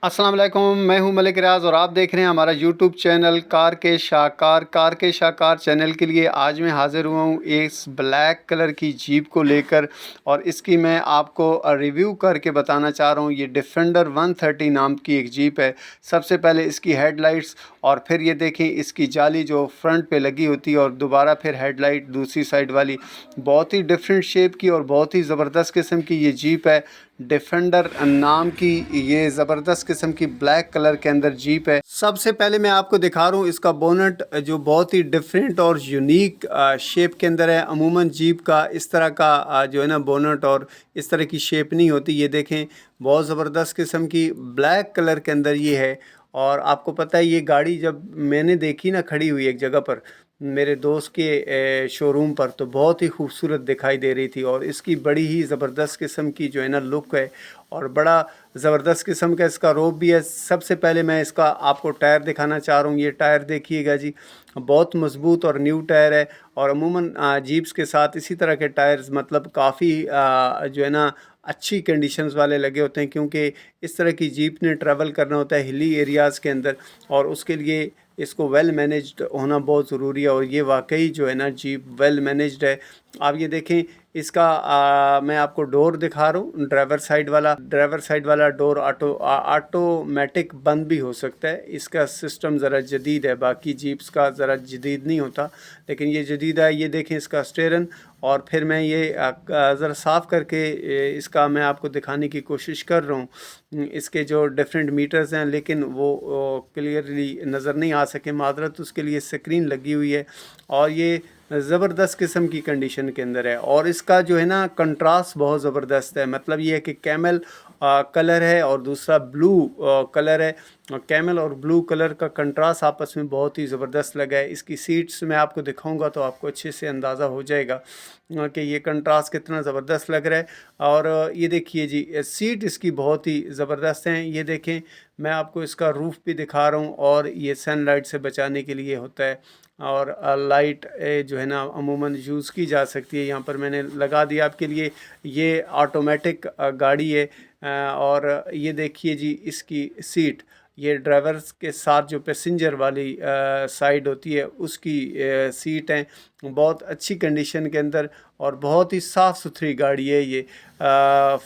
अस्सलाम वालेकुम, मैं हूं मलिक रियाज और आप देख रहे हैं हमारा यूट्यूब चैनल कार के शाकार चैनल के लिए। आज मैं हाज़िर हुआ हूं इस ब्लैक कलर की जीप को लेकर और इसकी मैं आपको रिव्यू करके बताना चाह रहा हूं। ये डिफेंडर 130 नाम की एक जीप है। सबसे पहले इसकी हेडलाइट्स और फिर ये देखें इसकी जाली जो फ्रंट पे लगी होती है और दोबारा फिर हेडलाइट दूसरी साइड वाली, बहुत ही डिफरेंट शेप की और बहुत ही ज़बरदस्त किस्म की ये जीप है। डिफेंडर नाम की ये ज़बरदस्त किस्म की ब्लैक कलर के अंदर जीप है। सबसे पहले मैं आपको दिखा रहा हूँ इसका बोनट जो बहुत ही डिफरेंट और यूनिक शेप के अंदर है। अमूमन जीप का इस तरह का जो है ना बोनट और इस तरह की शेप नहीं होती। ये देखें बहुत ज़बरदस्त किस्म की ब्लैक कलर के अंदर ये है। और आपको पता है ये गाड़ी जब मैंने देखी ना खड़ी हुई एक जगह पर मेरे दोस्त के शोरूम पर, तो बहुत ही खूबसूरत दिखाई दे रही थी और इसकी बड़ी ही ज़बरदस्त किस्म की जो है ना लुक है और बड़ा ज़बरदस्त किस्म का इसका रोप भी है। सबसे पहले मैं इसका आपको टायर दिखाना चाह रहा हूँ। ये टायर देखिएगा जी, बहुत मज़बूत और न्यू टायर है। और अमूमन जीप्स के साथ इसी तरह के टायर्स मतलब काफ़ी जो है ना अच्छी कंडीशंस वाले लगे होते हैं, क्योंकि इस तरह की जीप ने ट्रैवल करना होता है हिली एरियाज़ के अंदर और उसके लिए इसको वेल मैनेज्ड होना बहुत ज़रूरी है। और ये वाकई जो है ना जीप वेल मैनेज्ड है। आप ये देखें इसका मैं आपको डोर दिखा रहा हूँ। ड्राइवर साइड वाला डोर ऑटोमेटिक बंद भी हो सकता है। इसका सिस्टम ज़रा जदीद है, बाकी जीप्स का ज़रा जदीद नहीं होता, लेकिन ये जदीद है। ये देखें इसका स्टीयरिंग और फिर मैं ये ज़रा साफ़ करके इसका मैं आपको दिखाने की कोशिश कर रहा हूँ। इसके जो डिफरेंट मीटर्स हैं लेकिन वो क्लियरली नज़र नहीं आ सके, मादरत उसके लिए स्क्रीन लगी हुई है और ये ज़बरदस्त किस्म की कंडीशन के अंदर है। और इसका जो है ना कंट्रास्ट बहुत ज़बरदस्त है। मतलब ये है कि कैमल कलर है और दूसरा ब्लू कलर है। कैमल और ब्लू कलर का कंट्रास्ट आपस में बहुत ही ज़बरदस्त लगा है। इसकी सीट्स मैं आपको दिखाऊंगा तो आपको अच्छे से अंदाज़ा हो जाएगा कि ये कंट्रास्ट कितना ज़बरदस्त लग रहा है। और ये देखिए जी सीट इसकी बहुत ही ज़बरदस्त हैं। ये देखें मैं आपको इसका रूफ़ भी दिखा रहा हूँ और ये सनलाइट से बचाने के लिए होता है। और लाइट जो है ना अमूमन यूज़ की जा सकती है। यहाँ पर मैंने लगा दिया आपके लिए। ये ऑटोमेटिक गाड़ी है। और ये देखिए जी इसकी सीट, ये ड्राइवर्स के साथ जो पैसेंजर वाली साइड होती है उसकी सीट हैं, बहुत अच्छी कंडीशन के अंदर और बहुत ही साफ़ सुथरी गाड़ी है। ये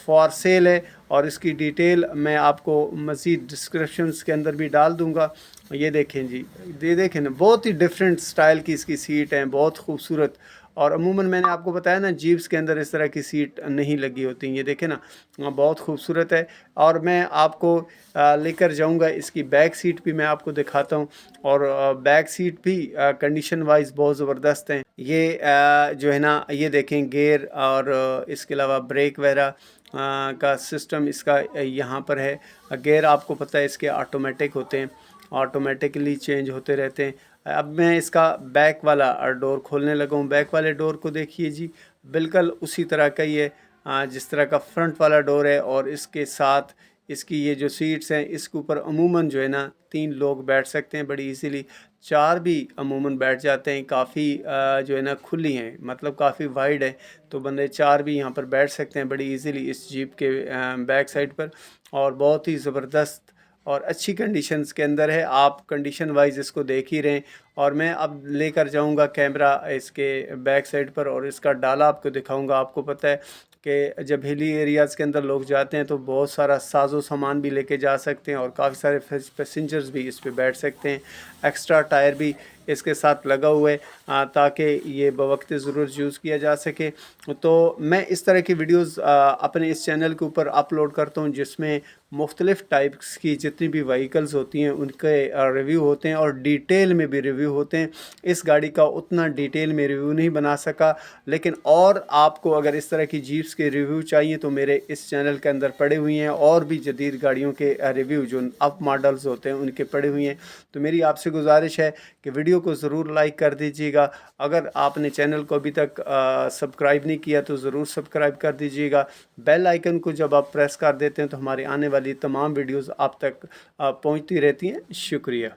फॉर सेल है और इसकी डिटेल मैं आपको मज़ीद डिस्क्रिप्शंस के अंदर भी डाल दूँगा। ये देखें जी, ये देखें ना बहुत ही डिफरेंट स्टाइल की इसकी सीट हैं, बहुत खूबसूरत। और अमूमन मैंने आपको बताया ना जीप्स के अंदर इस तरह की सीट नहीं लगी होती। ये देखें ना बहुत खूबसूरत है। और मैं आपको लेकर जाऊंगा, इसकी बैक सीट भी मैं आपको दिखाता हूँ और बैक सीट भी कंडीशन वाइज बहुत ज़बरदस्त हैं। ये जो है ना ये देखें गियर और इसके अलावा ब्रेक वगैरह का सिस्टम इसका यहाँ पर है। गियर आपको पता है इसके ऑटोमेटिक होते हैं, ऑटोमेटिकली चेंज होते रहते हैं। अब मैं इसका बैक वाला डोर खोलने लगा हूँ। बैक वाले डोर को देखिए जी, बिल्कुल उसी तरह का ही है जिस तरह का फ्रंट वाला डोर है। और इसके साथ इसकी ये जो सीट्स हैं इसके ऊपर अमूमन जो है ना 3 लोग बैठ सकते हैं बड़ी इजीली। 4 भी अमूमन बैठ जाते हैं। काफ़ी जो है ना खुली हैं, मतलब काफ़ी वाइड है, तो बंदे 4 भी यहाँ पर बैठ सकते हैं बड़ी इजीली इस जीप के बैक साइड पर। और बहुत ही ज़बरदस्त और अच्छी कंडीशंस के अंदर है। आप कंडीशन वाइज इसको देख ही रहे हैं। और मैं अब लेकर जाऊंगा कैमरा इसके बैक साइड पर और इसका डाला आपको दिखाऊंगा। आपको पता है कि जब हिली एरियाज़ के अंदर लोग जाते हैं तो बहुत सारा साजो सामान भी लेके जा सकते हैं और काफ़ी सारे पैसेंजर्स भी इस पे बैठ सकते हैं। एक्स्ट्रा टायर भी इसके साथ लगा हुआ है ताकि ये बवक्त ज़रूरत यूज़ किया जा सके। तो मैं इस तरह की वीडियोज़ अपने इस चैनल के ऊपर अपलोड करता हूँ जिसमें मुख्तलिफ़ टाइप्स की जितनी भी व्हीकल्स होती हैं उनके रिव्यू होते हैं और डिटेल में भी रिव्यू होते हैं। इस गाड़ी का उतना डिटेल में रिव्यू नहीं बना सका, लेकिन और आपको अगर इस तरह की जीप्स के रिव्यू चाहिए तो मेरे इस चैनल के अंदर पड़े हुए हैं और भी जदीद गाड़ियों के रिव्यू जो अप मॉडल्स होते हैं उनके पड़े हुए हैं। तो मेरी आपसे गुजारिश है कि वीडियो को ज़रूर लाइक कर दीजिएगा। अगर आपने चैनल को अभी तक सब्सक्राइब नहीं किया तो ज़रूर सब्सक्राइब कर दीजिएगा। बेल आइकन को जब आप प्रेस कर देते हैं तो हमारे आने वाली तमाम वीडियोज़ आप तक पहुँचती रहती हैं। शुक्रिया।